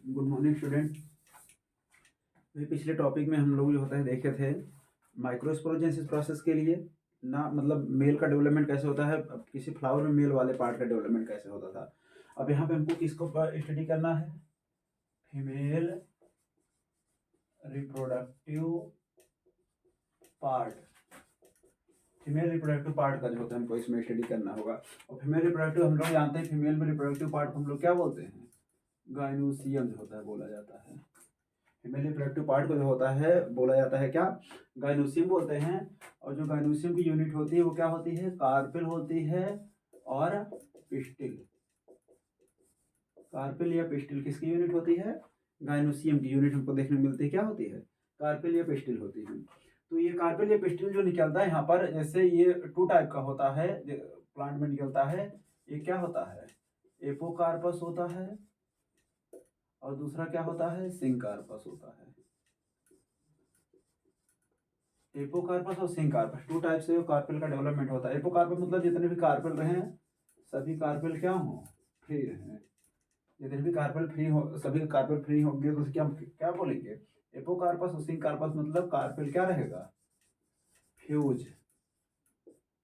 Good morning student. पिछले topic में हम लोग जो होता है देखे थे माइक्रोस्पोरोजेंसिस प्रोसेस के लिए ना, मतलब मेल का डेवलपमेंट कैसे होता है, अब किसी फ्लावर में मेल वाले पार्ट का डेवलपमेंट कैसे होता था। अब यहाँ पे हमको किसको स्टडी करना है, female reproductive part. Female reproductive part का जो होता है हमको इसमें स्टडी करना होगा। और फीमेल रिप्रोडक्टिव हम लोग जानते हैं, फीमेल में रिप्रोडक्टिव पार्ट को हम लोग क्या बोलते हैं, गाइनोसियम जो होता है बोला जाता है। फीमेल रिप्रोडक्टिव पार्ट को जो होता है बोला जाता है क्या, गाइनोसियम बोलते हैं। और जो गाइनोसियम की यूनिट होती है वो क्या होती है, कार्पेल होती है और पिस्टिल। कार्पेल या पिस्टिल किसकी यूनिट होती है, गाइनोसियम की यूनिट हमको देखने मिलती है, क्या होती है, कार्पेल या पिस्टिल होती है। तो ये कार्पेल या पिस्टिल जो निकलता है यहाँ पर, जैसे ये टू टाइप का होता है प्लांट में निकलता है। ये क्या होता है, एपोकार्पस होता है और दूसरा क्या होता है, सिंकार्पस होता है। एपोकार्पस और सिंकार्पस टू टाइप से कार्पेल का डेवलपमेंट होता है। एपोकार्पस मतलब जितने भी कार्पेल रहे सभी कार्पेल क्या हो, फ्री रहे। जितने भी कार्पेल फ्री हो, सभी कार्पेल फ्री होंगे तो क्या क्या बोलेंगे, एपोकार्पस। और सिंकार्पस मतलब कार्पेल क्या रहेगा, फ्यूज।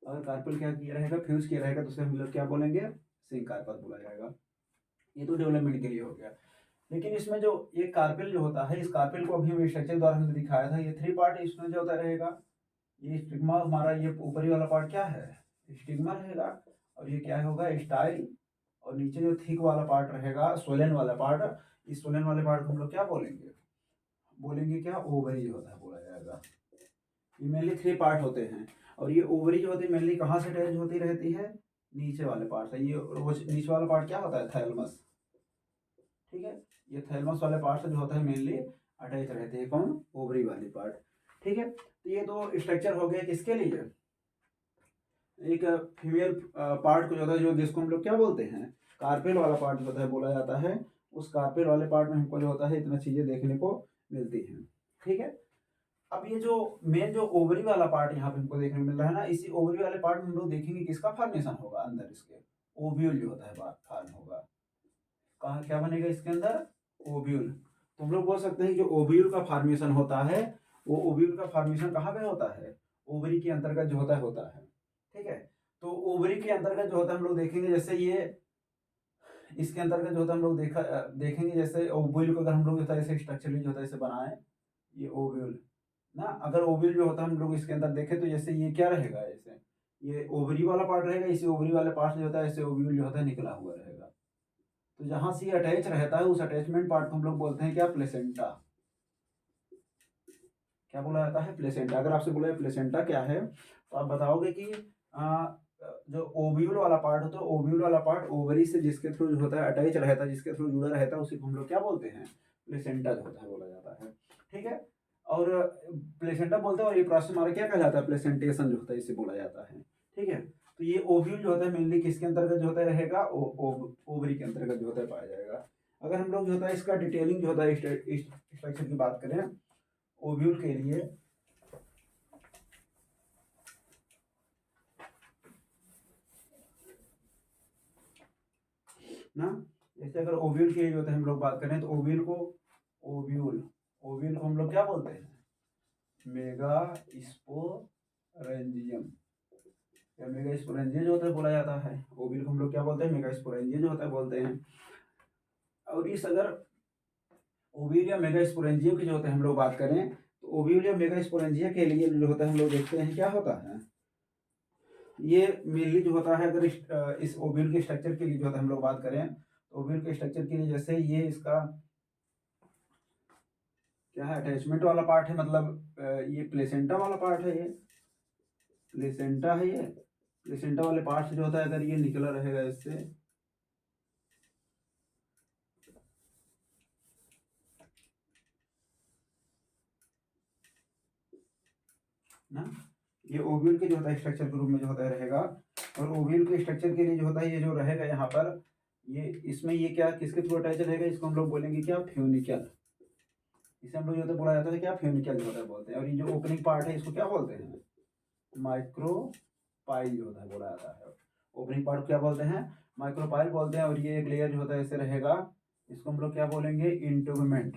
अगर कार्पेल क्या किया रहेगा, फ्यूज किया रहेगा, तो उसे हम लोग क्या बोलेंगे, सिंकार्पस बोला जाएगा। ये तो डेवलपमेंट के लिए हो गया। लेकिन इसमें जो ये कार्पेल जो होता है, इस कार्पेल को अभी हम स्ट्रक्चर द्वारा हमने दिखाया था। ये थ्री पार्ट इसमें जो होता रहेगा, ये स्टिग्मा हमारा, ये ऊपरी वाला पार्ट क्या है, स्टिग्मा रहेगा। और ये क्या होगा, स्टाइल। और नीचे जो थिक वाला पार्ट रहेगा, सोलन वाला पार्ट, इस सोलन वाले पार्ट को हम लोग क्या बोलेंगे, बोलेंगे क्या, ओवरी होता है बोला जाएगा। ये मेनली थ्री पार्ट होते हैं। और ये ओवरी जो होती है मेनली कहाँ से अटैच होती रहती है, नीचे वाले पार्ट से। ये नीचे वाला पार्ट क्या होता है, थैलमस। ठीक है, ये थैलमस वाले पार्ट से जो होता है मेनली अटैच रहते हैं, कौन, ओवरी वाली पार्ट। ठीक है, तो ये तो स्ट्रक्चर हो गया किसके लिए, एक फीमेल पार्ट को जो होता है, जो जिसको हम लोग क्या बोलते हैं, कार्पेल वाला पार्ट जो होता है बोला जाता है। उस कार्पेल वाले पार्ट में हमको जो होता है इतना चीजें देखने को मिलती हैं। ठीक है, अब ये जो मेन जो ओवरी वाला पार्ट यहाँ पे हमको देखने को मिल रहा है ना, इसी ओवरी वाले पार्ट में हम लोग देखेंगे किसका फॉर्मेशन होगा, अंदर इसके ओव्यूल जो होता है फॉर्म होगा। कहाँ क्या बनेगा इसके अंदर, ओव्यूल। तो हम लोग बोल सकते हैं जो ओव्यूल का फॉर्मेशन होता है, वो ओव्यूल का फॉर्मेशन कहाँ पे होता है, ओवरी के अंतर्गत जो होता है। ठीक है, तो ओवरी के अंतर्गत जो होता है हम लोग देखेंगे, जैसे ये इसके अंतर्गत जो होता है हम लोग देखेंगे, जैसे ओव्यूल को अगर हम लोग ऐसे स्ट्रक्चरली जो होता है इसे बनाए, ये ओव्यूल ना, अगर ओव्यूल जो होता है हम लोग इसके अंदर देखें तो जैसे ये क्या रहेगा, जैसे ये ओवरी वाला पार्ट रहेगा, इसी ओवरी वाले पार्ट से जो होता है ऐसे ओव्यूल जो होता है निकला हुआ रहेगा। तो जहां से ये अटैच रहता है उस अटैचमेंट पार्ट को हम लोग बोलते हैं क्या, प्लेसेंटा। क्या बोला जाता है, प्लेसेंटा। अगर आपसे बोला प्लेसेंटा क्या है, तो आप बताओगे कि जो ओव्यूल वाला पार्ट होता है, ओव्यूल वाला पार्ट ओवरी से जिसके थ्रू जो होता है अटैच रहता है, जिसके थ्रू जुड़ा रहता है, उसी को हम लोग क्या बोलते हैं, प्लेसेंटा जो होता है बोला जाता है। ठीक है, और प्लेसेंटा बोलते हैं। और ये प्रोसेस हमारा क्या कहलाता है, प्लेसेंटेशन जो होता है इसे बोला जाता है। ठीक है, तो ये ओव्यूल जो होता है मेनली किसके अंतर्गत जो होता है रहेगा, ओवरी के अंतर्गत जो होता है पाया जाएगा। अगर हम लोग जो होता है इसका डिटेलिंग जो होता है स्ट्रक्चर की बात करें ओव्यूल के लिए ना, जैसे अगर ओव्यूल की जो होता है हम लोग बात करें तो ओव्यूल को हम लोग क्या बोलते हैं, मेगास्पोरेंजियम या मेगास्पोरेंजिया जो होता है बोला जाता है। ओव्यूल को हम लोग क्या बोलते हैं, मेगास्पोरेंजिया जो होता है बोलते हैं। और इस अगर ओव्यूल या मेगास्पोरेंजियम की जो होता है हम लोग बात करें तो ओव्यूल या मेगास्पोरेंजिया के लिए जो होता है हम लोग देखते हैं क्या होता है, ये मेनली जो होता है, अगर इस ओव्यूल के स्ट्रक्चर के लिए जो होता है हम लोग बात करें तो ओव्यूल के स्ट्रक्चर के लिए जैसे ये इसका क्या है, अटैचमेंट वाला पार्ट है, मतलब ये प्लेसेंटा वाला पार्ट है, ये प्लेसेंटा है। ये प्लेसेंटा वाले पार्ट से जो होता है अगर ये निकला रहेगा इससे ना, ये ओव्यूल के जो होता है स्ट्रक्चर के रूप में जो होता है रहेगा। और ओव्यूल के स्ट्रक्चर के लिए जो होता है ये जो रहेगा यहाँ पर, ये इसमें ये क्या किसके थ्रू अटैच रहेगा, इसको हम लोग बोलेंगे क्या, फ्यूनिकल। इसे हम लोग जो होता है बोला जाता है क्या, फ्यूनिकल जो होता है बोलते हैं। और ये जो ओपनिंग पार्ट है इसको क्या बोलते हैं, माइक्रोपाइल जो होता है बोला जाता है। ओपनिंग पार्ट क्या बोलते हैं, माइक्रोपाइल बोलते हैं। और ये एक लेयर जो होता है ऐसे रहेगा, इसको हम लोग क्या बोलेंगे, इंटुगमेंट।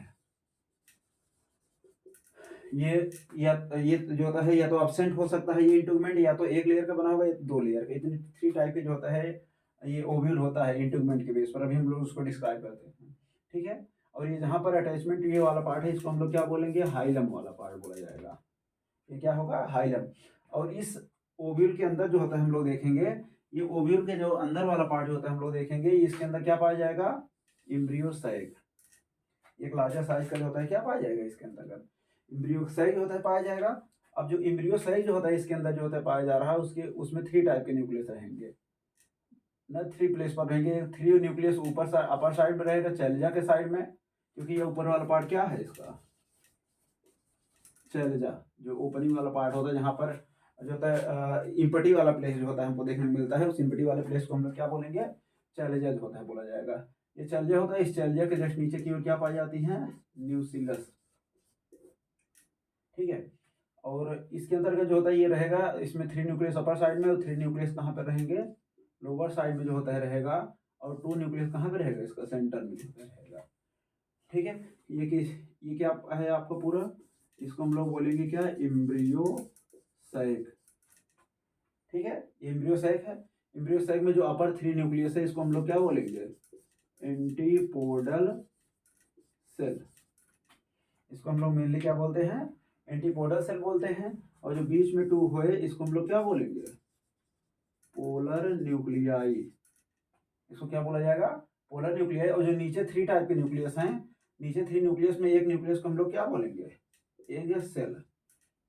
ये जो होता है या तो एब्सेंट हो सकता है ये इंटुगमेंट, या तो एक लेयर का बना हुआ है, 2 लेयर का, इतनी 3 टाइप के जो होता है ये ओव्यूल होता है इंटुगमेंट के बेस पर। अभी हम लोग उसको डिस्क्राइब करते हैं, ठीक है। और ये जहाँ पर अटैचमेंट ये वाला पार्ट है इसको हम लोग क्या बोलेंगे, हाइलम वाला पार्ट बोला जाएगा। ये क्या होगा, हाइलम। और इस ओव्यूल के अंदर जो होता है हम लोग देखेंगे, ये ओव्यूल के जो अंदर वाला पार्ट जो होता है हम लोग देखेंगे, इसके अंदर क्या पाया जाएगा, एम्ब्रियो साइक। एक लार्जर साइज का जो होता है क्या पाया जाएगा इसके अंतर्गत, एम्ब्रियो साइक होता है, पाया जाएगा। अब जो एम्ब्रियो साइक जो होता है इसके अंदर जो होता है पाया जा रहा है, उसके उसमें 3 टाइप के न्यूक्लियस रहेंगे ना, 3 प्लेस पर रहेंगे। 3 न्यूक्लियस ऊपर अपर साइड में रहेगा, चैलेंजा के साइड में, क्योंकि ये ऊपर वाला पार्ट क्या है इसका, चैलेंजा। जो ओपनिंग वाला पार्ट होता है जहाँ पर जो होता है इम्पटी वाला प्लेस जो होता है हमको देखने को मिलता है, उस इम्पटी वाले प्लेस को हम लोग क्या बोलेंगे, चैलेंजा जो होता है बोला जाएगा। ये चैलेंजा होता है, इस चैलेंजा के जस्ट नीचे की ओर क्या पाई जाती है, न्यूक्लियस, ठीक है। और इसके अंतर्गत जो होता है ये रहेगा, इसमें 3 न्यूक्लियस अपर साइड में और 3 न्यूक्लियस कहाँ पर रहेंगे, लोअर साइड में जो होता है रहेगा। और 2 न्यूक्लियस कहाँ पे रहेगा, इसका सेंटर में रहेगा, ठीक है। ये क्या है आपको पूरा, इसको हम लोग बोलेंगे क्या, एम्ब्रियो सैक, ठीक है। एम्ब्रियो सैक है। एम्ब्रियो सैक में जो अपर 3 न्यूक्लियस है इसको हम लोग क्या बोलेंगे, एंटीपोडल सेल। इसको हम लोग मेनली क्या बोलते हैं, एंटीपोडल सेल बोलते हैं। और जो बीच में 2 है इसको हम लोग क्या बोलेंगे, पोलर न्यूक्लियाई। इसको क्या बोला जाएगा, पोलर न्यूक्लियाई। और जो नीचे 3 टाइप के न्यूक्लियस हैं, नीचे 3 न्यूक्लियस में एक न्यूक्लियस को हम लोग क्या बोलेंगे, एग सेल।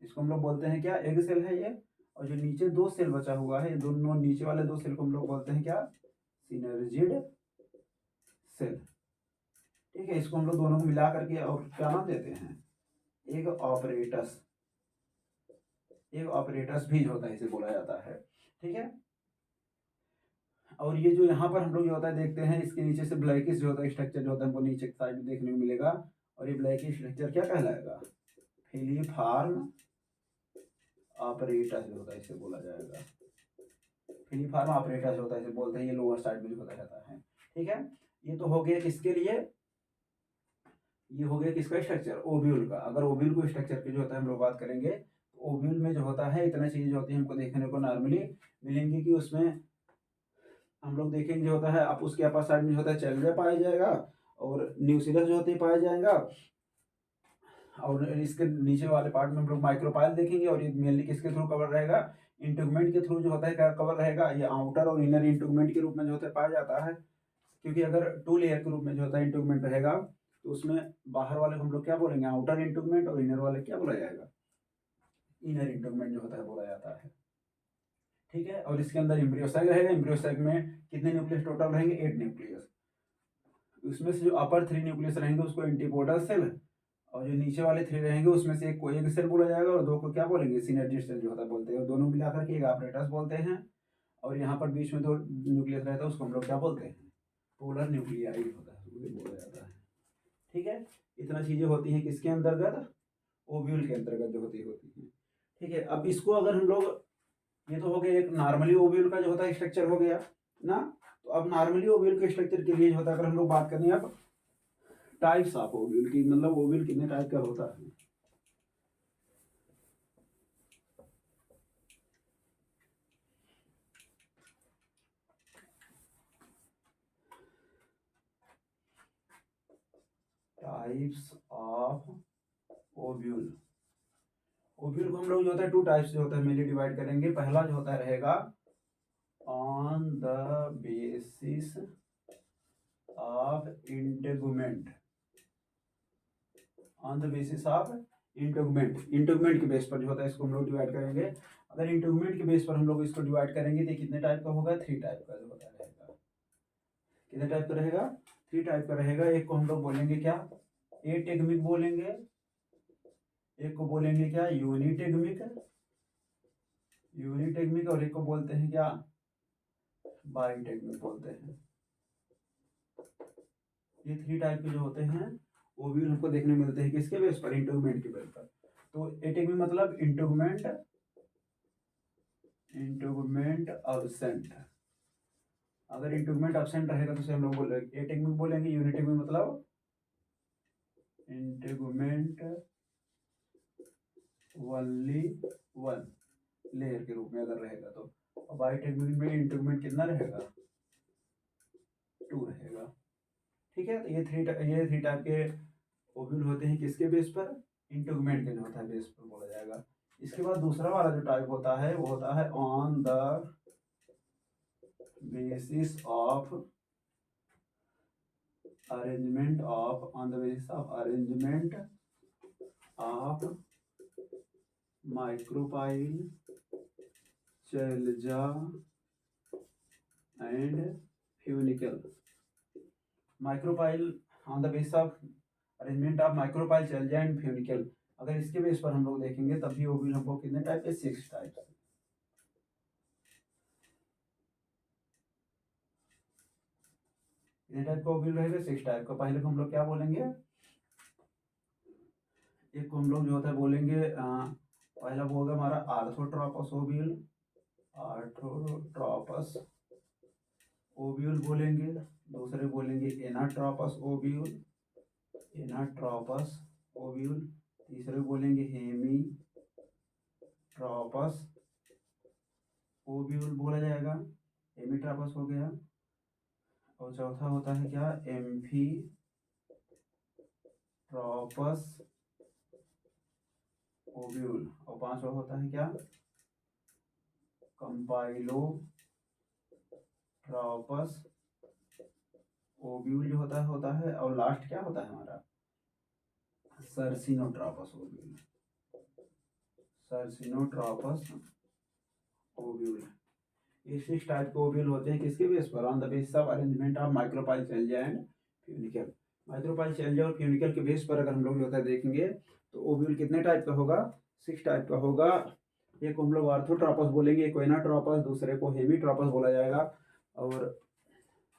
इसको हम लोग बोलते हैं क्या, एग सेल है ये। और जो नीचे 2 सेल बचा हुआ है, दोनों नीचे वाले 2 सेल को हम लोग बोलते हैं क्या, सिनर्जिड सेल, ठीक है। इसको हम लोग दोनों को मिला करके और क्या नाम देते हैं, एग ऑपरेटस। एग ऑपरेटस भी होता है, इसे बोला जाता है, ठीक है। और ये जो यहाँ पर हम लोग जो होता है देखते हैं, इसके नीचे से ब्लैकिश जो होता है स्ट्रक्चर जो होता है हमको नीचे की साइड में देखने को मिलेगा। और ये ब्लैकिश स्ट्रक्चर क्या कहलाएगा, फिलीफार्म ऑपरेटस जो होता है इसे बोला जाएगा, फिलीफार्म ऑपरेटस होता है इसे बोलते हैं। ये लोअर साइड में जो होता रहता है, ठीक है। ये तो हो गया किसके लिए, ये हो गया किसका स्ट्रक्चर, ओव्यूल का। अगर ओव्यूल को स्ट्रक्चर की जो होता है हम लोग बात करेंगे, तो ओव्यूल में जो होता है इतना चीज़ें जो होती है हमको देखने को नॉर्मली मिलेंगी कि उसमें हम लोग देखेंगे जो होता है, आप उसके अपर साइड में जो होता है चैलेंजर पाया जाएगा, और न्यूक्लियस जो होती है पाया जाएगा। और इसके नीचे वाले पार्ट में हम लोग माइक्रोपाइल देखेंगे। और ये मेनली किसके थ्रू कवर रहेगा, इंटुगमेंट के थ्रू जो होता है क्या कवर रहेगा, ये आउटर और इनर इंटुगमेंट के रूप में जो होता है पाया जाता है। क्योंकि अगर 2 लेयर के रूप में जो होता है इंटुगमेंट रहेगा, तो उसमें बाहर वाले को हम लोग क्या बोलेंगे, आउटर इंटुगमेंट, और इनर वाले क्या बोला जाएगा, इनर इंटुगमेंट जो होता है बोला जाता है, ठीक है। और इसके अंदर एम्ब्रियो साइक रहेगा। एम्ब्रियो साइक में कितने न्यूक्लियस टोटल रहेंगे, 8 न्यूक्लियस। उसमें से जो अपर 3 न्यूक्लियस रहेंगे उसको एंटीपोडल सेल, और जो नीचे वाले 3 रहेंगे उसमें से एक को एक सेल बोला जाएगा, और 2 को क्या बोलेंगे, सिनर्जिड सेल जो होता है बोलते हैं। और दोनों मिलाकर के एक ऑपरेटस बोलते हैं। और यहाँ पर बीच में 2 न्यूक्लियस रहता है उसको हम लोग क्या बोलते हैं, पोलर न्यूक्लियाई होता है, उसे बोला जाता है, ठीक है। इतना चीज़ें होती हैं किसके अंतर्गत, ओव्यूल के अंतर्गत जो होती है, ठीक है। अब इसको अगर हम लोग, ये तो हो गया एक नॉर्मली ओव्यूल का जो होता है स्ट्रक्चर हो गया ना। तो अब नॉर्मली ओव्यूल के स्ट्रक्चर के लिए जो होता है, अगर हम लोग बात करें अब टाइप्स ऑफ ओव्यूल की, मतलब ओव्यूल कितने टाइप का होता है। Types of ovule. ओव्यूल को हम लोग जो होता है 2 टाइप्स जो होता है मेनली डिवाइड करेंगे। पहला जो होता है रहेगा on the basis of integument, on the basis of integument, integument के बेस पर जो होता है इसको हम लोग डिवाइड करेंगे। अगर इंटुगमेंट के बेस पर हम लोग इसको डिवाइड करेंगे तो कितने टाइप का होगा, 3 टाइप का जो होता रहेगा। कितने टाइप का रहेगा, 3 टाइप का रहेगा। एक को हम लोग बोलेंगे क्या, एटेगमिक बोलेंगे। एक को बोलेंगे क्या, यूनिटेगमिक, यूनिटेगमिक। और एक को बोलते हैं क्या, बाइटेगमिक बोलते हैं। ये 3 टाइप के जो होते हैं ओव्यूल हमको देखने मिलते हैं किसके बेस पर, इंटुगमेंट के बेस पर। तो एटेगमिक मतलब इंटुगमेंट, इंटुगमेंट अब्सेंट, अगर इंटीग्यूमेंट एब्सेंट रहेगा तो उसे हम लोग बोलेंगे एटिग्मिक बोलेंगे। यूनिटिग्मिक मतलब इंटीग्यूमेंट ओनली वन लेयर के रूप में अगर रहेगा तो। और बाइटेग्मिक में इंटीग्यूमेंट कितना रहेगा, 2 रहेगा। ठीक है, तो ये थ्री टाइप के ओव्यूल होते हैं किसके बेस पर, इंटीग्यूमेंट के जो होता है बेस पर बोला जाएगा। इसके बाद दूसरा वाला जो टाइप होता है वो होता है on the basis of arrangement of micropyle, chalaza and funicle. Micropyle on the base of arrangement of micropyle, chalaza and funicle. अगर इसके बेस पर हम लोग देखेंगे तब भी ओव्यूल हमको कितने टाइप के, 6 टाइप। कितने टाइप का ओव्यूल रहेगा, 6 टाइप का। पहले को हम लोग क्या बोलेंगे, एक को हम लोग जो होता है बोलेंगे पहला वो होगा हमारा आर्थोट्रोपस ओव्यूल, आर्थोट्रोपस ओव्यूल बोलेंगे। दूसरे बोलेंगे एनाट्रोपस ओव्यूल, एनाट्रोपस ओव्यूल। तीसरे बोलेंगे हेमीट्रोपस ओव्यूल बोला जाएगा, हेमीट्रोपस हो गया। और चौथा होता है क्या, एम्फीट्रोपस ओव्यूल। और पांचवा होता है क्या, कंपाइलोट्रोपस ओव्यूल जो होता है। और लास्ट क्या होता है हमारा, सर्सिनोट्रोपस ओव्यूल, सर्सिनोट्रोपस ओव्यूल। ये 6 टाइप के ओव्यूल होते हैं किसके बेस पर, on the basis of arrangement of micropyle, chalaza and funicle. Micropyle, chalaza और फ्यूनिकल के बेस पर अगर हम लोग जो होता है देखेंगे तो ओव्यूल कितने टाइप का होगा, 6 टाइप का होगा। एक को हम लोग आर्थोट्रोपस बोलेंगे, एक को एनाट्रोपस, दूसरे को हेमीट्रोपस बोला जाएगा। और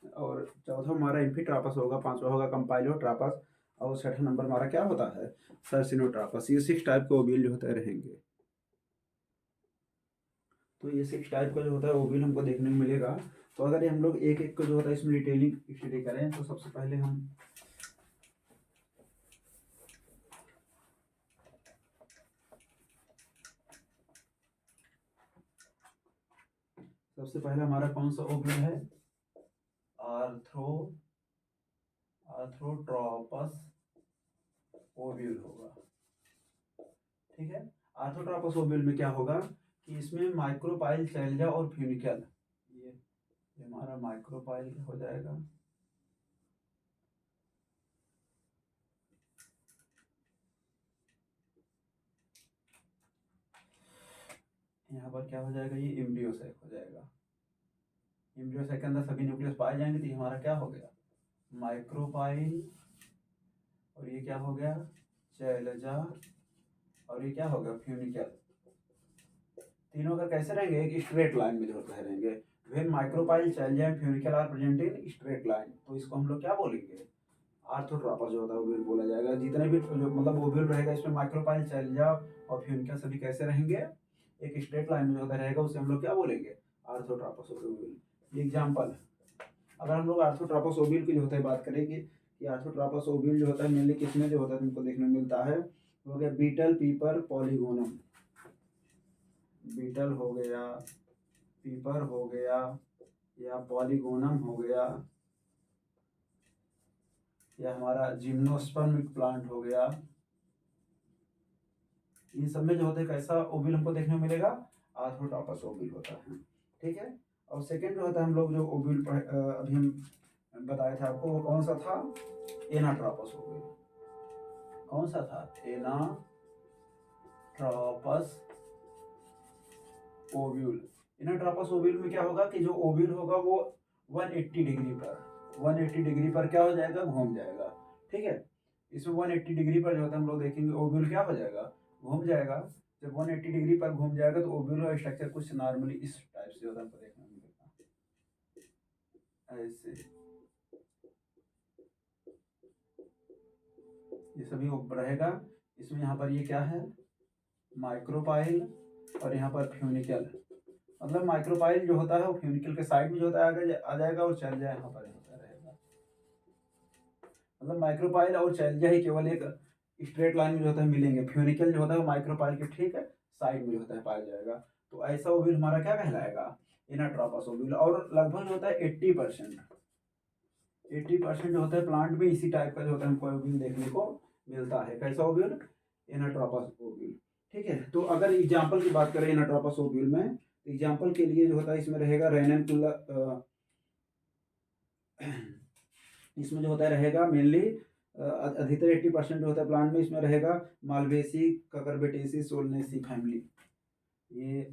चौथा हमारा एम्फीट्रोपस होगा, पांचवा होगा कंपाइलोट्रोपस, और छठा नंबर हमारा क्या होता है, सर्सिनोट्रोपस। ये 6 टाइप के ओव्यूल जो होते रहेंगे। तो ये 6 टाइप का जो होता है ओव्यूल हमको देखने को मिलेगा। तो अगर हम लोग एक एक को जो होता है इसमें डिटेलिंग स्टडी करें तो सबसे पहले हमारा कौन सा ओव्यूल है, आर्थोट्रोपस ओव्यूल होगा। ठीक है, आर्थोट्रोपस ओव्यूल में क्या होगा कि इसमें माइक्रोपाइल, चैलजा और फ्यूनिकल, ये हमारा माइक्रोपाइल हो जाएगा, यहाँ पर क्या हो जाएगा, ये एम्ब्रियोसाइक हो जाएगा। एम्ब्रियोसाइक के अंदर सभी न्यूक्लियस पाए जाएंगे तो ये हमारा क्या हो गया, माइक्रोपाइल। और ये क्या हो गया, चैलजा। और ये क्या होगा, फ्यूनिकल। तीनों अगर कैसे रहेंगे, एक स्ट्रेट लाइन में जो रहेंगे। When micropyle, chalaza and funicle are present in straight line, तो इसको हम लोग क्या बोलेंगे, आर्थोट्रोपस जो होता है ओव्यूल बोला जाएगा। जितने भी जो मतलब ओव्यूल रहेगा इसमें माइक्रोपाइल, चैलजा और फ्यूनिकल सभी कैसे रहेंगे, एक स्ट्रेट लाइन में जो रहेगा उसे हम लोग क्या बोलेंगे, आर्थोट्रोपस ओव्यूल। एग्जाम्पल, अगर हम लोग आर्थोट्रोपस ओव्यूल की जो होता है बात करेंगे कि आर्थोट्रोपस ओव्यूल जो होता है मेनली किसमें जो होता है तुमको देखने को मिलता है, हो गया बीटल, पीपर, पॉलीगोनम। बीटल हो गया, पीपर हो गया, या पॉलीगोनम हो गया, या हमारा जिम्नोस्पर्मिक प्लांट हो गया। इन सब में जो होता है कैसा ओव्यूल हमको देखने को मिलेगा, आर्थोट्रोपस ओव्यूल होता है। ठीक है, और सेकंड जो होता है हम लोग जो ओव्यूल अभी हम बताया था आपको वो कौन सा था, एनाट्रोपस ओव्यूल। कौन सा था, एनाट्रोपस ओव्यूल। एनाट्रोपस ओव्यूल में क्या होगा कि जो ओव्यूल होगा वो 180 डिग्री पर क्या हो जाएगा, घूम जाएगा। ठीक है, इसमें 180 डिग्री पर जो होता है हम लोग देखेंगे ओव्यूल क्या हो जाएगा, घूम जाएगा। जब 180 डिग्री पर घूम जाएगा तो ओव्यूल का स्ट्रक्चर कुछ नॉर्मली इस टाइप से होता है, हमको देखने को मिलेगा ऐसे। ये सभी रहेगा। इसमें यहाँ पर ये क्या है, माइक्रोपाइल, और यहाँ पर फ्यूनिकल। मतलब माइक्रोपाइल जो होता है वो फ्यूनिकल के साइड में जो होता है आगे आ जाएगा और चैलजा यहाँ पर होता रहेगा। मतलब माइक्रोपाइल और चैलजा ही केवल एक स्ट्रेट लाइन में जो होता है मिलेंगे, फ्यूनिकल जो होता है वो माइक्रोपाइल के ठीक है साइड में जो होता है पाया जाएगा। तो ऐसा ओव्यूल हमारा क्या कहलाएगा, इनोट्रोपस ओव्यूल। और लगभग जो होता है 80% जो होता है प्लांट में इसी टाइप का जो होता है हमको ओव्यूल देखने को मिलता है। कैसा ओव्यूल, इनोट्रोपस ओव्यूल। ठीक है, तो अगर एग्जाम्पल की बात करें इनोट्रोपस ओव्यूल में, एग्जाम्पल के लिए जो होता है इसमें रहेगा रेननकुला, इसमें जो होता है रहेगा मेनली अधिकतर 80% जो होता है प्लांट में इसमें रहेगा मालवेसी, ककरबेटेसी, सोलनेसी फैमिली। ये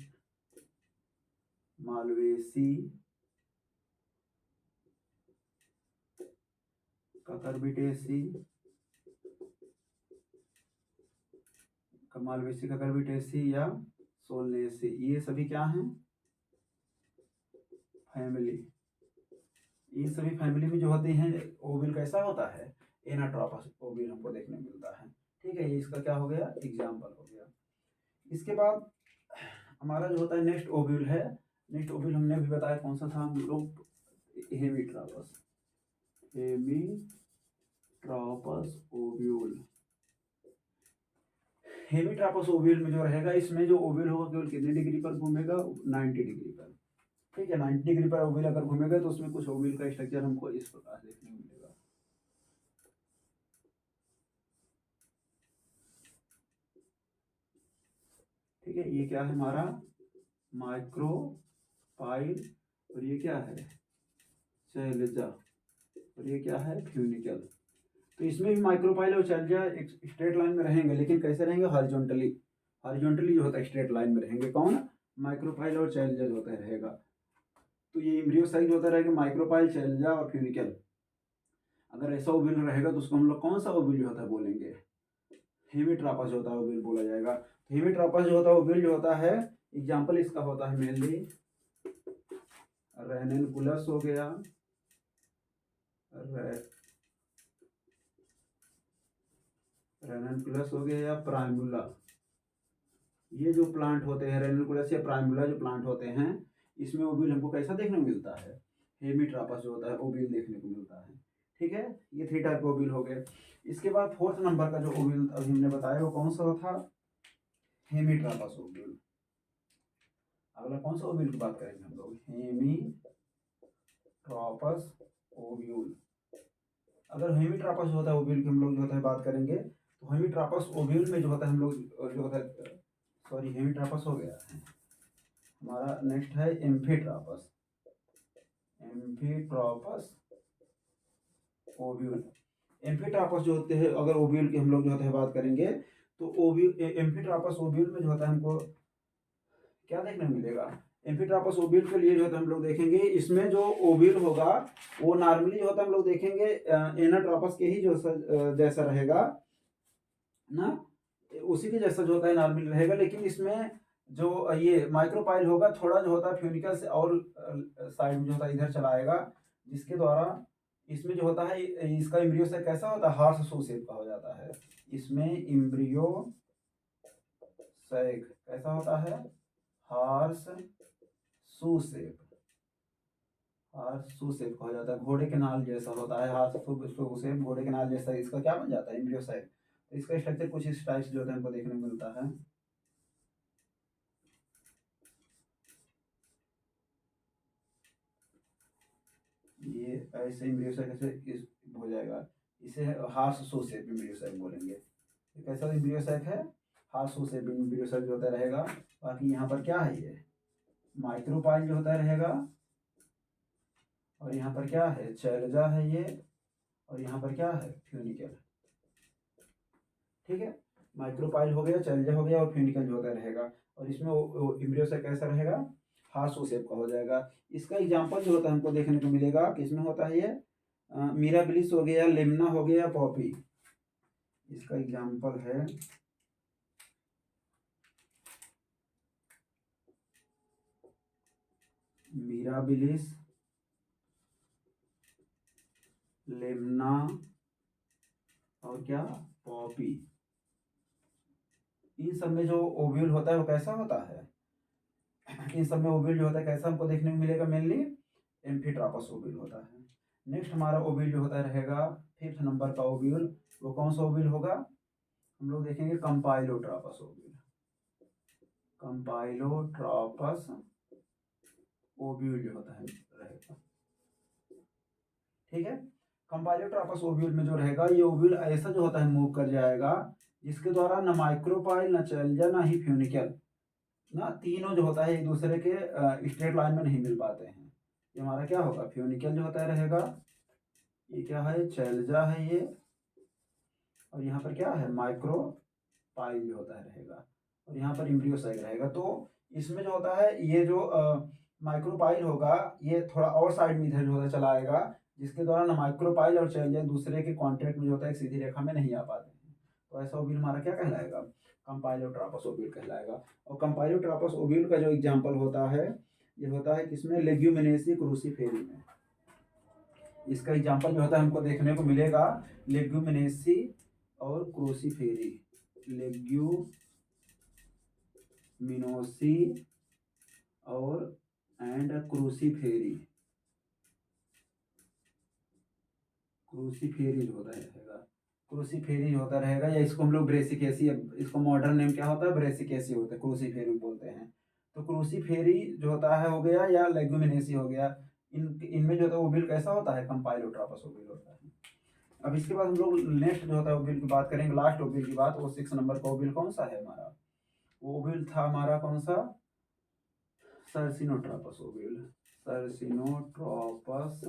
मालवेसी, ककरबेटेसी, मालवेसी, ककरबेटेसी या सोलनेसी, ये सभी क्या हैं, फैमिली। इन सभी फैमिली में जो होते हैं ओविल कैसा होता है, इनोट्रोपस ओविल हमको देखने मिलता है। ठीक है, ये इसका क्या हो गया, एग्जाम्पल हो गया। इसके बाद हमारा जो होता है नेक्स्ट ओव्यूल है। नेक्स्ट ओव्यूल हमने अभी बताया कौन सा था हम लोग, हेमीट्रोपस, हेमीट्रोपस ओव्यूल। हेमीट्रोपस ओव्यूल में जो रहेगा, इसमें जो ओव्यूल होगा केवल कितने डिग्री पर घूमेगा, 90 डिग्री पर। ठीक है, 90 डिग्री पर ओव्यूल अगर घूमेगा तो उसमें कुछ ओव्यूल का स्ट्रक्चर हमको इस प्रकार देखने को मिलेगा। ठीक है, ये क्या है हमारा माइक्रोपाइल, और ये क्या है शैलजा, और ये क्या है फ्यूनिकल। तो इसमें भी माइक्रोपाइल और शैलजा एक स्ट्रेट लाइन में रहेंगे, लेकिन कैसे रहेंगे, हॉरिजॉन्टली। हॉरिजॉन्टली जो होता है स्ट्रेट लाइन में रहेंगे, कौन, माइक्रोपाइल और शैलजा जो होता है रहेगा। तो ये एम्ब्रियो साइज होता रहेगा माइक्रोपाइल, शैलजा और फ्यूनिकल। अगर ऐसा ओव्यूल रहेगा तो उसको हम लोग कौन सा ओव्यूल जो होता है बोलेंगे, हेमीट्रोपस जो होता है ओव्यूल बोला जाएगा। तो हेमीट्रोपस जो होता है ओव्यूल जो होता है, एग्जाम्पल इसका होता है मेनली रेननकुलस हो गया, रेननकुलस हो गया या प्राइमुला। ये जो प्लांट होते हैं रेननकुलस या प्राइमुला जो प्लांट होते हैं, इसमें ओव्यूल हमको कैसा देखने को मिलता है, हेमीट्रोपस जो होता है ओव्यूल देखने को मिलता है। ठीक है, ये 3 टाइप के ओव्यूल हो गए। इसके बाद 4th नंबर का जो ओव्यूल अभी हमने बताया वो कौन सा था, हेमीट्रोपस ओव्यूल। अगला कौन सा ओव्यूल की बात करेंगे हम लोग, हेमीट्रोपस ओव्यूल। अगर हेमीट्रोपस होता है ओव्यूल की हम लोग जो होता है बात करेंगे, तो हेमीट्रोपस ओव्यूल में जो होता है हम लोग जो होता है, सॉरी हेमीट्रोपस हो गया है हमारा, नेक्स्ट है एम्फीट्रोपस, एम्फीट्रोपस ओव्यूल। एम्फीट्रोपस जो होते हैं अगर ओव्यूल की हम लोग जो होता है बात करेंगे, तो ओव्यूल एम्फीट्रोपस ओव्यूल में जो होता है हमको क्या देखने को मिलेगा, एम्फीट्रोपस ओव्यूल के लिए जो होता है हम लोग देखेंगे, इसमें जो ओव्यूल होगा वो नॉर्मली जो होता है हम लोग देखेंगे इनोट्रोपस के ही जो जैसा रहेगा ना, उसी के जैसा जो होता है नॉर्मली रहेगा। लेकिन इसमें जो ये माइक्रोपाइल होगा थोड़ा जो होता है फ्यूनिकल से और साइड में जो होता है इधर चला आएगा, जिसके द्वारा इसमें जो होता है इसका एम्ब्रियो से कैसा होता है, हार्स शू शेप का हो जाता है। इसमें एम्ब्रियो सैक कैसा होता है, हार्स शू शेप, हार्स शू शेप का हो जाता है, घोड़े के नाल जैसा होता है, हार्स शू शेप घोड़े के नाल जैसा इसका क्या बन जाता है, एम्ब्रियो सैक। तो इसका स्ट्रक्चर कुछ इस टाइप से जो होता है हमको देखने को मिलता है। ये ऐसे एम्ब्रियो सैक ऐसे इस हो जाएगा, इसे हार्स शू शेप एम्ब्रियो सैक बोलेंगे। ये कैसा एम्ब्रियो सैक है, हार्स शू शेप एम्ब्रियो सैक जो होता रहेगा। बाकी यहाँ पर क्या है, ये माइक्रोपाइल जो होता रहेगा, और यहाँ पर क्या है, शैलजा है ये, और यहाँ पर क्या है, फ्यूनिकल। ठीक है, माइक्रोपाइल हो गया, शैलजा हो गया, और फ्यूनिकल जो होता रहेगा। और इसमें एम्ब्रियो से कैसा रहेगा, हार्स शेप का हो जाएगा। इसका एग्जांपल जो होता है हमको देखने को मिलेगा किसमें होता है, ये मिराबिलिस हो गया, लेमना हो गया, पॉपी। इसका एग्जांपल है मिराबिलिस, लेमना और क्या, पॉपी। इन सब में जो ओव्यूल होता है वो कैसा होता है, इन सब में ओव्यूल जो होता है कैसा हमको देखने को मिलेगा, मेनली एम्फीट्रॉपस ओव्यूल होता है। नेक्स्ट हमारा ओव्यूल जो होता रहेगा 5th नंबर का ओव्यूल, वो कौन सा ओव्यूल होगा, हम लोग देखेंगे कंपाइलोट्रॉपस ओव्यूल। कंपाइलोट्रॉपस ओव्यूल जो होता है रहेगा, ठीक है। कंपाइलोट्रॉपस ओव्यूल में जो रहेगा, ये ओव्यूल ऐसा जो होता है मूव कर जाएगा जिसके द्वारा ना माइक्रोपाइल, ना चैल्जा, ना ही फ्यूनिकल, ना तीनों जो होता है एक दूसरे के स्ट्रेट लाइन में नहीं मिल पाते हैं। ये हमारा क्या होगा, फ्यूनिकल जो होता है रहेगा, ये क्या है, चैल्जा है ये, और यहाँ पर क्या है, माइक्रोपाइल जो होता है रहेगा, और यहाँ पर एम्ब्रियोसाइक रहेगा। तो इसमें जो होता है ये जो माइक्रोपाइल होगा ये थोड़ा और साइड में इधर जो होता चला आएगा, जिसके द्वारा ना माइक्रोपाइल और चैल्जा दूसरे के कॉन्टेक्ट में जो होता है एक सीधी रेखा में नहीं आ पाते हैं। तो ऐसा ओव्यूल हमारा क्या कहलाएगा, कंपाइलोट्रॉपस ओव्यूल कहलाएगा। और कंपाइलोट्रॉपस ओव्यूल का जो एग्जाम्पल होता है, ये होता है किसमें, लेग्यूमिनेसी क्रूसीफेरी में। इसका एग्जाम्पल जो होता है हमको देखने को मिलेगा लेग्यूमिनेसी और क्रूसीफेरी, लेग्यूमिनोसी और एंड क्रूसीफेरी। क्रूसीफेरी जो होता रहेगा, क्रूसीफेरी जो होता रहेगा, या इसको हम लोग ब्रेसिकेसी, इसको मॉडर्न नेम क्या होता है, ब्रेसिकेसी होता है, क्रूसीफेरी बोलते हैं। तो क्रूसीफेरी जो होता है हो गया, या लेग्यूमिनेसी हो गया, इनमें जो होता है ओव्यूल कैसा होता है, कंपाइलोट्रॉपस ओव्यूल होता है। अब इसके बाद हम लोग नेक्स्ट जो होता है ओव्यूल की बात करेंगे, लास्ट ओव्यूल की बात, वो 6 नंबर का ओव्यूल कौन सा है हमारा, वो ओव्यूल था हमारा कौन सा, सर्सिनोट्रॉपस ओव्यूल। सर्सिनोट्रॉपस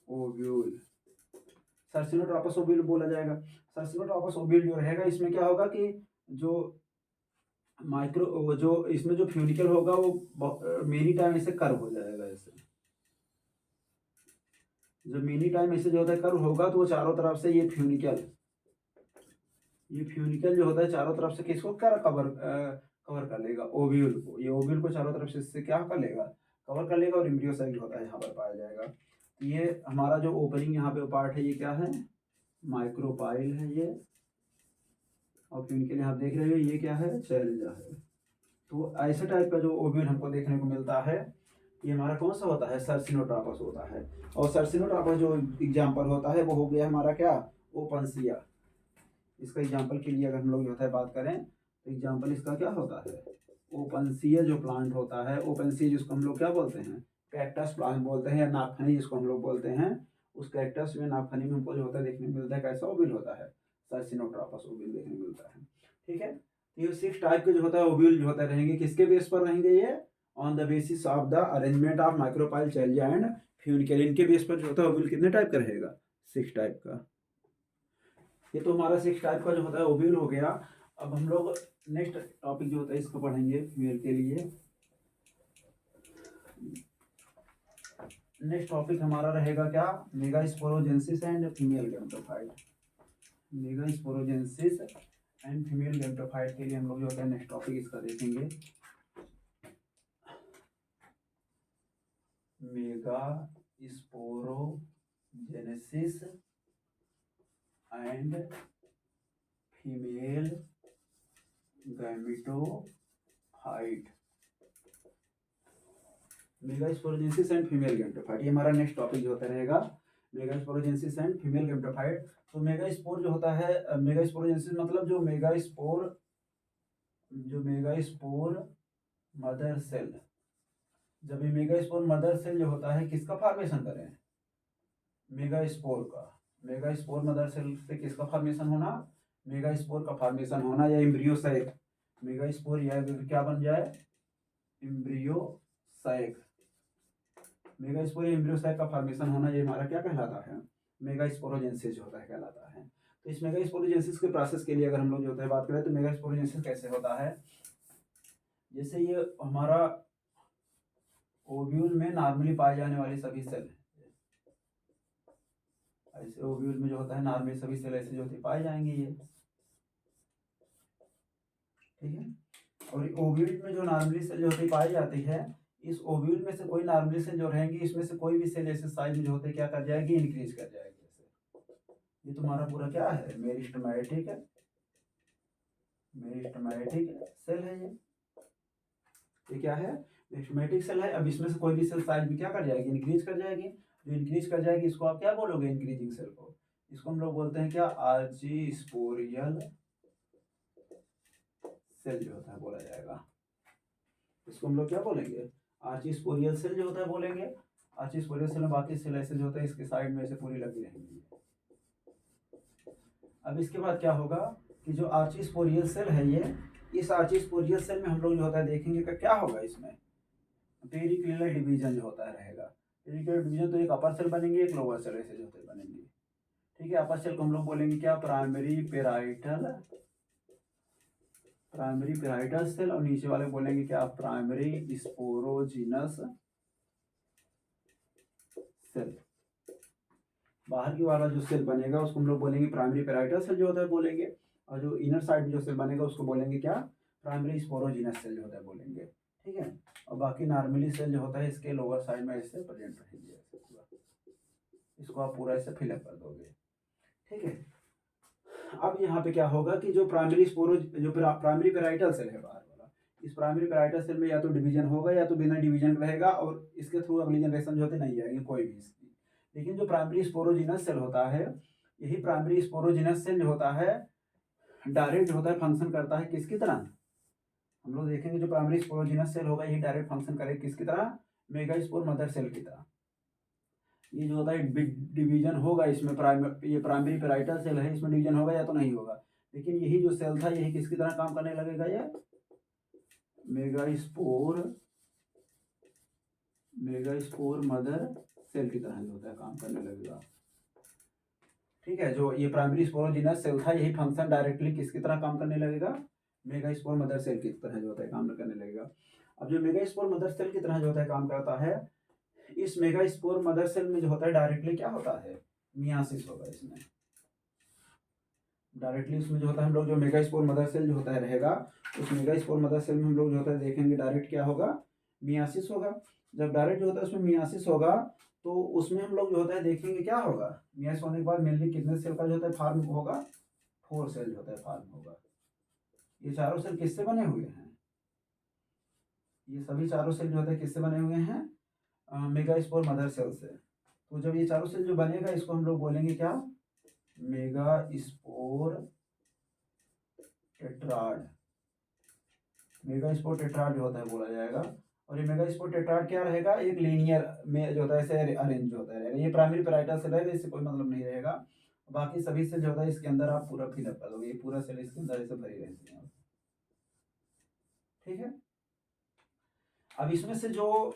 ओव्यूल, सर्सिनोट्रॉपस ओव्यूल बोला जाएगा। सर्सिनोट्रॉपस ओव्यूल जो रहेगा, इसमें क्या होगा कि जो माइक्रो जो इसमें जो फ्यूनिकल होगा वो मेनी टाइम ऐसे कर्व हो जाएगा, ऐसे जब मेनी टाइम ऐसे जो होता है कर्व होगा, तो वो चारों तरफ से ये फ्यूनिकल जो होता है चारों तरफ से किसको क्या कवर कर लेगा, ओव्यूल को। ये ओव्यूल को चारों तरफ से इससे क्या कर लेगा, कवर कर लेगा, और एम्ब्रियोसाइक जो होता है यहाँ पर पाया जाएगा। तो ये हमारा जो ओपनिंग यहाँ पे पार्ट है, ये क्या है, माइक्रोपाइल है ये, और फ्यूनिकल यहाँ देख रहे हो, ये क्या है, चैल्जा है। तो ऐसे टाइप का जो ओव्यूल हमको देखने को मिलता है, ये हमारा कौन सा होता है, सर्सिनोट्रॉपस होता है। और सर्सिनोट्रॉपस जो एग्जाम्पल होता है वो हो गया हमारा क्या, ओपनसिया। इसका एग्जाम्पल के लिए अगर हम लोग जो होता है बात करें, तो एग्जाम्पल इसका क्या होता है, ओपनसिया जो प्लांट होता है, ओपनसिया जिसको हम लोग क्या बोलते हैं, कैक्टस प्लांट बोलते हैं, या नागफनी जिसको हम लोग बोलते हैं, उस कैक्टस में नागफनी में हमको जो होता है देखने को मिलता है कैसा ओव्यूल होता है, सर्सिनोट्रॉपस ओव्यूल देखने को मिलता है, ठीक है। तो ये 6 टाइप के जो होता है ओव्यूल जो होता रहेंगे, किसके बेस पर रहेंगे, ये on the basis of the arrangement of micropyle, chalaza and funicle. इनके बेस पर जो होता है ओव्यूल कितने टाइप का रहेगा, 6 टाइप का। ये तो हमारा 6 टाइप का जो होता है ओव्यूल हो गया। अब हम लोग नेक्स्ट टॉपिक जो होता है इसको पढ़ेंगे फीमेल के लिए। नेक्स्ट टॉपिक हमारा रहेगा क्या, megasporogenesis and female gametophyte. Megasporogenesis and female gametophyte के लिए हम लोग जो होता है नेक्स्ट टॉपिक इसका देखेंगे, megasporogenesis and female gametophyte. Megasporogenesis and female gametophyte, ये हमारा नेक्स्ट टॉपिक जो होता रहेगा, मेगास्पोरोजेनेसिस एंड फीमेल गैमेटोफाइट। तो मेगास्पोर जो होता है, मेगास्पोरोजेनेसिस मतलब जो मेगास्पोर मदर सेल, जब ये मेगास्पोर मदर सेल जो होता है किसका फॉर्मेशन करें, मेगास्पोर का। मेगास्पोर मदर सेल से किसका फॉर्मेशन होना, मेगास्पोर का फॉर्मेशन होना, या एम्ब्रियोसाइक, मेगास्पोर या क्या बन जाए, एम्ब्रियोसाइक। मेगास्पोर या एम्ब्रियोसाइक का फॉर्मेशन होना, ये हमारा क्या कहलाता है, मेगास्पोरोजेनेसिस जो होता है कहलाता है। तो इस मेगास्पोरोजेनेसिस के प्रोसेस के लिए अगर हम लोग जो होता है बात करें, तो मेगास्पोरोजेनेसिस कैसे होता है, जैसे ये हमारा ओव्यूल में नॉर्मली पाए जाने वाले सभी सेल, ऐसे ओव्यूल में जो होता है नॉर्मली सभी सेल ऐसे जो होते पाए जाएंगे ये, ठीक है। और ओव्यूल में जो नॉर्मली सेल जो होती पाई जाती है, इस ओव्यूल में से कोई नॉर्मली सेल जो रहेंगी, इसमें से कोई भी सेल ऐसे साइज में जो होते क्या कर जाएगी, इंक्रीज कर जाएगी ऐसे। ये तुम्हारा पूरा क्या है, मेरिस्टेमेटिक सेल है ये। ये क्या है, मेसोमेटिक सेल है। अब इसमें से कोई भी सेल साइज में क्या कर जाएगी, इंक्रीज कर जाएगी। जो इंक्रीज कर जाएगी इसको आप क्या बोलोगे, इंक्रीजिंग सेल को। इसको हम लोग बोलते हैं क्या, आर्चिस्पोरियल सेल जो होता है बोला जाएगा। इसको हम लोग क्या बोलेंगे, आर्चिस्पोरियल सेल जो होता है बोलेंगे। आर्चिस्पोरियल सेल में बाकी सेल ऐसे जो होता है इसके साइड में ऐसे पूरी लगी रहेंगी। अब इसके बाद क्या होगा कि जो आर्चिस्पोरियल सेल है ये, इस आर्चिस्पोरियल सेल में हम लोग जो होता है देखेंगे कि क्या होगा इसमें, पेरिक्लिनल डिवीजन जो होता है रहेगा। पेरिक्लिनल डिवीजन तो एक अपर सेल बनेंगे, एक लोअर सेल ऐसे जो होते बनेंगे। ठीक है, अपर सेल को हम लोग बोलेंगे क्या, प्राइमरी पेराइटल सेल, और नीचे वाले बोलेंगे क्या, प्राइमरी स्पोरोजिनस सेल। बाहर की वाला जो सेल बनेगा उसको हम लोग बोलेंगे प्राइमरी पेराइटल सेल जो होता है बोलेंगे, और जो इनर साइड में जो सेल बनेगा उसको बोलेंगे क्या, प्राइमरी स्पोरोजिनस सेल जो होता है बोलेंगे। ठीक है, और बाकी नॉर्मली सेल जो होता है इसके लोअर साइड में ऐसे प्रेजेंट रहेंगे। इसको आप पूरा ऐसे फिलअप कर दोगे। ठीक है, अब यहाँ पे क्या होगा कि जो प्राइमरी पेराइटल सेल है बाहर वाला, इस प्राइमरी पेराइटल सेल में या तो डिवीजन होगा या तो बिना डिवीजन रहेगा, और इसके थ्रू अगली जनरेशन जो होती नहीं आएगी कोई भी इसकी। लेकिन जो प्राइमरी स्पोरोजिनस सेल होता है, यही प्राइमरी स्पोरोजिनस सेल जो होता है डायरेक्ट जो होता है फंक्शन करता है किसकी तरह, हम लोग देखेंगे जो प्राइमरी स्पोरोजिनस सेल होगा यही डायरेक्ट फंक्शन करेगा किसकी तरह, मेगास्पोर मदर सेल की तरह। ये जो होता है डिवीजन होगा इसमें, ये प्राइमरी पेराइटल सेल है, इसमें डिवीजन होगा या तो नहीं होगा, लेकिन यही जो सेल था यही किसकी तरह काम करने लगेगा, ये मेगास्पोर मदर सेल की तरह जो होता है काम करने लगेगा। ठीक है, जो ये प्राइमरी स्पोरोजिनस सेल था यही फंक्शन डायरेक्टली किसकी तरह काम करने लगेगा, मेगास्पोर मदर सेल की तरह जो होता है काम करने लगेगा। अब जो मेगास्पोर मदर सेल की तरह जो होता है काम करता है, इस मेगास्पोर मदर सेल में जो होता है डायरेक्टली क्या होता है, मियासिस होगा इसमें। डायरेक्टली उसमें जो होता है हम लोग जो मेगास्पोर मदर सेल जो होता है रहेगा, उस मेगास्पोर मदर सेल में हम लोग जो होता है देखेंगे डायरेक्ट क्या होगा, मियासिस होगा। जब डायरेक्ट जो होता है उसमें मियासिस होगा तो उसमें हम लोग जो होता है देखेंगे क्या होगा, मियासिस होने के बाद मेनली कितने सेल का जो होता है फार्म होगा, 4 सेल जो होता है फार्म होगा। ये चारों सेल किससे बने हुए हैं, ये सभी चारों सेल जो होता है किससे बने हुए हैं, मेगास्पोर मदर सेल से। तो जब ये चारों सेल जो बनेगा इसको हम लोग बोलेंगे क्या, मेगास्पोर टेट्राड। मेगास्पोर टेट्राड जो होता है बोला जाएगा। और ये मेगास्पोर टेट्राड क्या रहेगा, एक लीनियर में जो होता है ऐसे अरेंज होता रहेगा। ये प्राइमरी पेराइटल सेल रहेगा, इससे कोई मतलब नहीं रहेगा। बाकी सभी सेल जो होता है इसके अंदर आप पूरा फिलअप कर दोगे, ये पूरा सेल इसके अंदर ऐसे भरी रहती है। ठीक है, अब इसमें से जो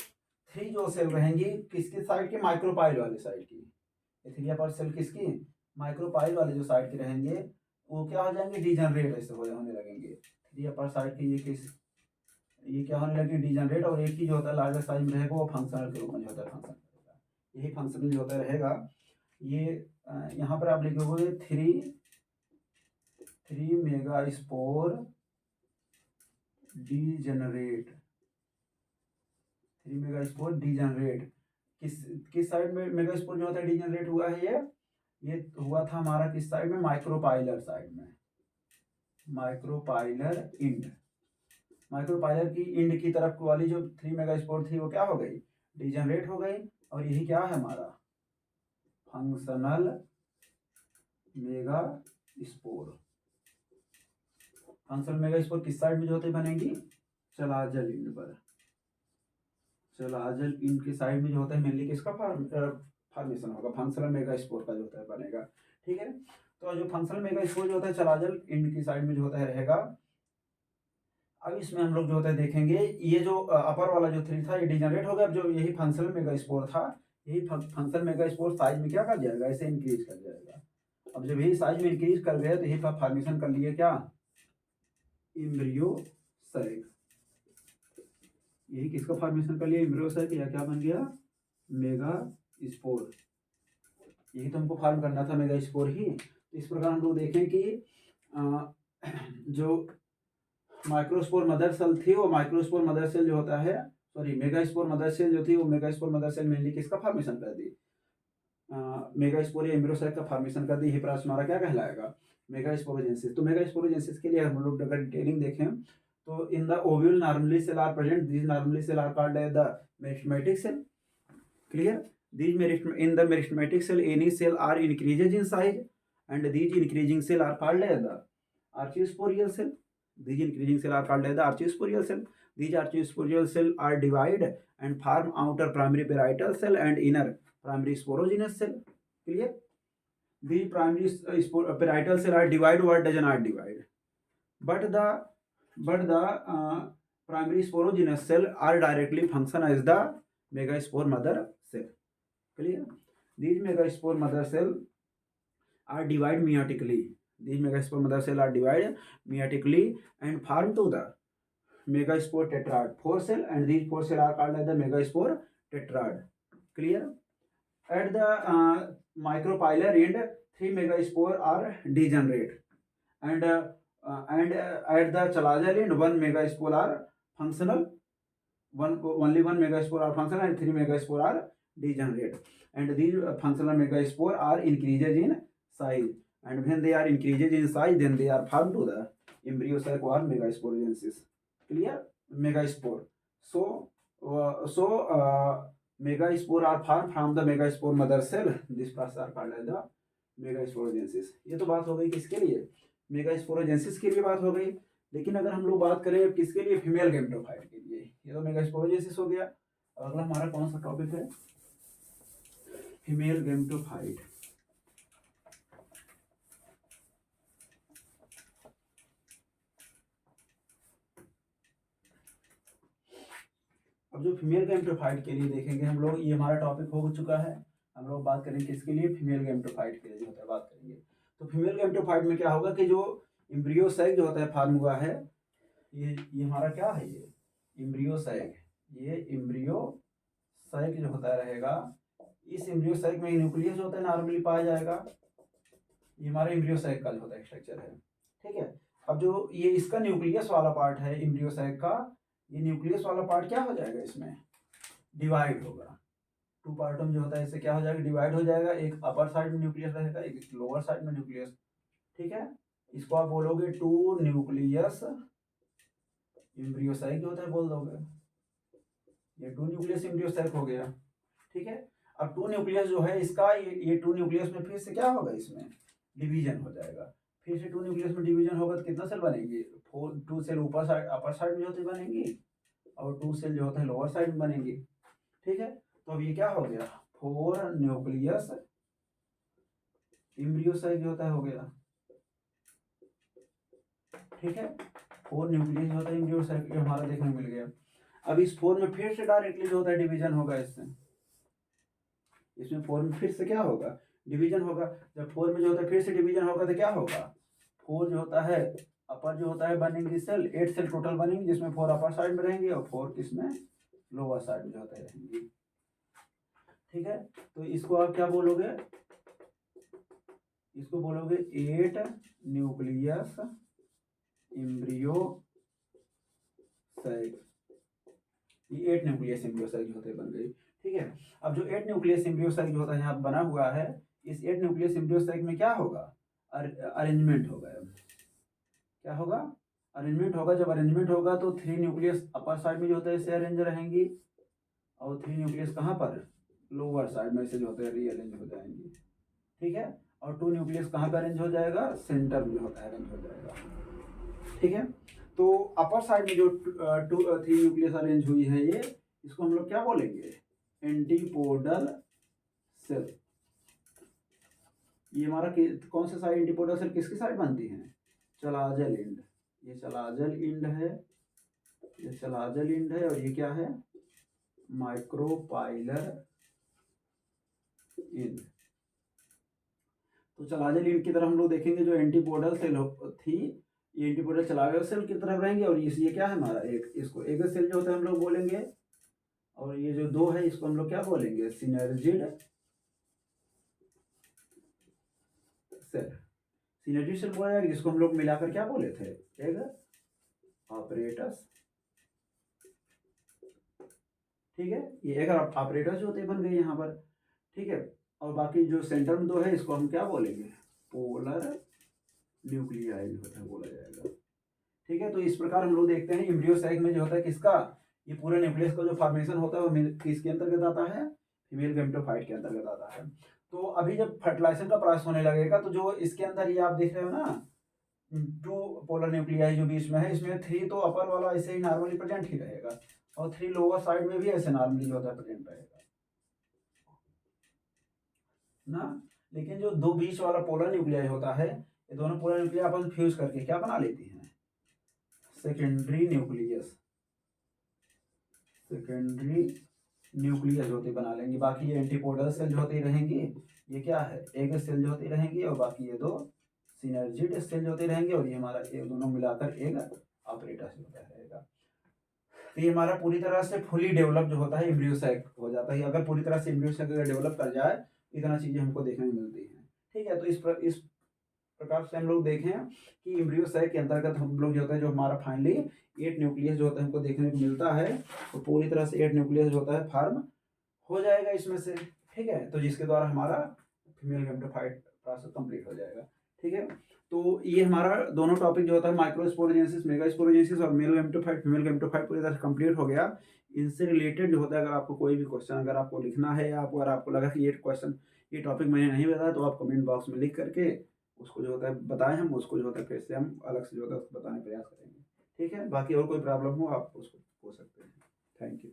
3 जो सेल रहेंगी किसकी साइड की, माइक्रोपाइल वाली साइड की। ये 3 अपर सेल किसकी, माइक्रोपाइल वाले जो साइड के रहेंगे वो क्या हो जाएंगे, डीजनरेट ऐसे होने लगेंगे। 3 अपर साइड की ये क्या होने लगे, डीजनरेट। और एक ही जो होता है लार्जर साइज में रहेगा वो फंक्शनल के रूप में जो होता है फंक्शन करेगा, यही फंक्शनल जो होता रहेगा। ये यहाँ पर आप लिखोगे 3 मेगास्पोर डीजनरेट। 3 मेगास्पोर डीजनरेट किस साइड में मेगास्पोर जो होता है डीजनरेट हुआ है, ये हुआ था हमारा किस साइड में, माइक्रोपाइलर साइड में, माइक्रोपाइलर की इंड की तरफ वाली जो 3 मेगास्पोर थी वो क्या हो गई, डीजनरेट हो गई। और यही क्या है हमारा, फंक्शनल मेगास्पोर। फंक्शनल मेगास्पोर किस साइड में जो होते बनेंगी, चलाजल इंड पर। चलाजल इंड की साइड में जो होता है मेनली किसका फॉर्मेशन होगा, फंक्शनल मेगास्पोर का जो होता है बनेगा। ठीक है, तो जो फंक्शनल मेगास्पोर जो होता है चलाजल इंड की साइड में जो होता है रहेगा। अब इसमें हम लोग जो होता है देखेंगे ये जो अपर वाला जो 3 था ये डिजनरेट हो गया। अब जो यही फंक्शनल मेगास्पोर था, यही फंक्शनल मेगास्पोर साइज में क्या कर जाएगा, ऐसे इंक्रीज कर जाएगा। अब जब यही साइज में इंक्रीज कर गया तो यही फॉर्मेशन कर लिए क्या, एम्ब्रियो सेल। यही किसका फॉर्मेशन कर लिया, एम्ब्रियो सेल, या क्या बन गया, मेगास्पोर। यही तो हमको फॉर्म करना था, मेगास्पोर ही। तो इस प्रकार हम लोग देखें कि जो माइक्रोस्पोर मदर सेल थी वो माइक्रोस्पोर मदर सेल जो होता है, सॉरी मेगास्पोर मदर सेल जो थी वो मेगास्पोर मदर सेल मेनली किसका फॉर्मेशन कर दी, मेगास्पोर या एम्ब्रियो सेल का फॉर्मेशन कर दी। हिप्रास हमारा क्या कहलाएगा, मेगास्पोरोजेनेसिस। तो मेगास्पोरोजेनेसिस के लिए हम लोग अगर डिटेलिंग देखें तो in the ovule normally cell are present, these normally cell are called as the meristematic cell. Clear? These in the meristematic cell any cell are increases in size and these increasing cell are called as the archiosporial cell. These increasing cell are called as the archiosporial cell. These archiosporial cell are divided and form outer primary parietal cell and inner primary sporogenous cell. Clear? These primary parietal cell are divided or does not divide, but the primary sporogenous cell are directly function as the megaspore mother cell. Clear? These megaspore mother cell are divided meiotically. These megaspore mother cell are divided meiotically and form to the megaspore tetrad 4 cell, and these 4 cell are called as the megaspore tetrad. Clear? At the micropylar end 3 megaspore are degenerate, and at the chalazal end 1 megaspore are functional. Only 1 megaspore are functional and 3 megaspore are degenerate, and these functional megaspore are increases in size, and when they are increases in size then they are formed to the embryo sac or megasporogenesis. Clear? Megaspore. Megaspore are formed from the megaspore mother cell. This process are called as the मेगास्पोरोजेंसिस. ये तो बात हो गई किसके लिए, मेगास्पोरोजेंसिस के लिए बात हो गई. लेकिन अगर हम लोग बात करें किसके लिए, फीमेल गैमेटोफाइट के लिए, ये तो मेगास्पोरोजेंसिस हो गया. अगला हमारा कौन सा टॉपिक है, फीमेल गैमेटोफाइट. अब जो फीमेल गैमेटोफाइट के लिए देखेंगे हम लोग, ये हमारा टॉपिक हो चुका है. हम लोग बात करेंगे किसके लिए, फीमेल गैमेटोफाइट के लिए जो होता है बात करेंगे. तो फीमेल गैमेटोफाइट में क्या होगा कि जो एम्ब्रियो सैक जो होता है फार्म हुआ है, ये हमारा क्या है, ये एम्ब्रियो सैक. ये एम्ब्रियो सैक जो होता रहेगा, इस एम्ब्रियो सैक में न्यूक्लियस जो होता है नॉर्मली पाया जाएगा. ये हमारा एम्ब्रियो सैक का जो होता है स्ट्रक्चर है. ठीक है. अब जो ये इसका न्यूक्लियस वाला पार्ट है एम्ब्रियो सैक का, ये न्यूक्लियस वाला पार्ट क्या हो जाएगा, इसमें डिवाइड होगा. 2 पार्टों में जो होता है इससे क्या हो जाएगा, डिवाइड हो जाएगा. एक अपर साइड में न्यूक्लियस रहेगा, एक लोअर साइड में न्यूक्लियस. ठीक है. इसको आप बोलोगे 2 न्यूक्लियस एम्ब्रियोसाइक जो होता है बोल दोगे. ये 2 न्यूक्लियस एम्ब्रियोसाइक हो गया. ठीक है. अब 2 न्यूक्लियस जो है इसका, ये 2 न्यूक्लियस में फिर से क्या होगा, इसमें डिवीजन हो जाएगा. फिर से 2 न्यूक्लियस में डिवीजन होगा तो कितना सेल बनेंगे, 2 सेल ऊपर साइड अपर साइड में जो होते बनेंगी और 2 सेल जो होता है लोअर साइड में बनेंगी. ठीक है. तो अब ये क्या हो गया, 4 न्यूक्लियस एम्ब्रियोसाइक जो होता है हो गया. ठीक है. 4 न्यूक्लियस जो होता है एम्ब्रियोसाइक ये हमारा देखने को मिल गया. अब इस 4 में फिर से डायरेक्टली जो होता है डिवीजन होगा. इसमें 4 में फिर से क्या होगा, डिवीजन होगा. जब 4 में जो होता है फिर से डिवीजन होगा तो क्या होगा, 4 जो होता है अपर जो होता है बनेंगे सेल, 8 सेल टोटल बनेंगे, जिसमें 4 अपर साइड में रहेंगे और 4 किसमें लोअर साइड में जो होता है रहेंगे. ठीक है. तो इसको आप क्या बोलोगे, इसको बोलोगे 8 न्यूक्लियस एम्ब्रियो सैक. ये 8 न्यूक्लियस एम्ब्रियो सैक जो होते हैं बन गई. ठीक है. अब जो 8 न्यूक्लियस एम्ब्रियो सैक जो होता है यहाँ बना हुआ है, इस 8 न्यूक्लियस एम्ब्रियो सैक में क्या होगा, अरेंजमेंट होगा. क्या होगा, अरेंजमेंट होगा. जब अरेंजमेंट होगा तो 3 न्यूक्लियस अपर साइड में जो होता है इसे अरेंज रहेंगी और 3 न्यूक्लियस कहाँ पर, लोअर साइड में से जो होता है रीअरेंज हो जाएंगी. ठीक है. और 2 न्यूक्लियस कहाँ पे अरेंज हो जाएगा, सेंटर में होता है अरेंज हो जाएगा. ठीक है. तो अपर साइड में जो 3 न्यूक्लियस अरेंज हुई है, ये इसको हम लोग क्या बोलेंगे, एंटीपोडल सेल. ये हमारा कौन सा साइड, एंटीपोडल सेल किसकी साइड बनती है, चलाजल इंड. ये चलाजल इंड है, ये चलाजल इंड है और ये क्या है, माइक्रोपाइलर इंड. तो चलाजल इंड की तरफ हम लोग देखेंगे, जो एंटीपोडल सेल थी ये एंटीपोडल चलाजल सेल की तरफ रहेंगे. और ये क्या है हमारा, एक इसको एग सेल जो होता है हम लोग बोलेंगे. और ये जो 2 है इसको हम लोग क्या बोलेंगे, सिनर्जिड सेल. सिनर्जिड सेल बोला जाएगा, जिसको हम लोग मिलाकर क्या बोले थे, एग ऑपरेटस. ठीक है. ये एग ऑपरेटस जो होते बन गए यहाँ पर. ठीक है. और बाकी जो सेंटर में 2 है इसको हम क्या बोलेंगे, पोलर न्यूक्लियाई जो होता है बोला जाएगा. ठीक है, तो इस प्रकार हम लोग देखते हैं एम्ब्रियो सैक में जो होता है किसका, ये पूरे न्यूक्लियस का जो फॉर्मेशन होता है वो किसके अंतर्गत आता है, फीमेल गैमेटोफाइट के अंतर्गत आता है। तो अभी जब फर्टिलाइजेशन का प्रोसेस होने लगेगा तो जो इसके अंदर ये आप देख रहे हो ना 2 पोलर न्यूक्लियाई जो बीच में है, इसमें 3 तो अपर वाला ऐसे ही नॉर्मली प्रेजेंट ही रहेगा और 3 लोअर साइड में भी ऐसे नॉर्मली जो होता है प्रेजेंट रहेगा ना। लेकिन जो 2 बीच वाला पोलर न्यूक्लियाई होता है, ये दोनों पोलर न्यूक्लियाई आपस में फ्यूज करके क्या बना लेती हैं, सेकेंडरी न्यूक्लियस, सेकेंडरी न्यूक्लियस जो होती बना लेंगी। बाकी ये एंटीपोडल सेल जो होती रहेंगी, ये क्या है, एग सेल जो होती रहेंगी, और बाकी ये 2 सिनर्जिड सेल जो होती रहेंगे, और ये हमारा ये दोनों मिलाकर एक ऑपरेटस होता रहेगा। तो ये हमारा पूरी तरह से फुली डेवलप जो होता है एम्ब्रियो सैक हो जाता है। अगर पूरी तरह से एम्ब्रियो सैक अगर डेवलप कर जाए, इतना चीज़ें हमको देखने को मिलती हैं। ठीक है, तो इस प्रकार से हम लोग देखें कि एम्ब्रियो सैक के अंतर्गत हम लोग जो होता है, जो हमारा फाइनली 8 न्यूक्लियस जो होता है हमको देखने को मिलता है, तो पूरी तरह से 8 न्यूक्लियस जो होता है फॉर्म हो जाएगा इसमें से। ठीक है, तो जिसके द्वारा हमारा फीमेल गैमेटोफाइट प्रोसेस कंप्लीट हो जाएगा। ठीक है, तो ये हमारा दोनों टॉपिक जो होता है माइक्रोस्पोरोजेनेसिस, मेगास्पोरोजेनेसिस और मेल गैमेटोफाइट फीमेल गैमेटोफाइट पूरी तरह से कंप्लीट हो गया। इनसे रिलेटेड जो होता है, अगर आपको कोई भी क्वेश्चन अगर आपको लिखना है, या अगर आपको लगा कि ये टॉपिक मैंने नहीं बताया, तो आप कमेंट बॉक्स में लिख करके उसको जो होता है बताएं, हम उसको जो होता है फिर से हम अलग से जो होता है उसको बताने का प्रयास करेंगे। ठीक है, बाकी और कोई प्रॉब्लम हो आप उसको पूछ सकते हैं। Thank you.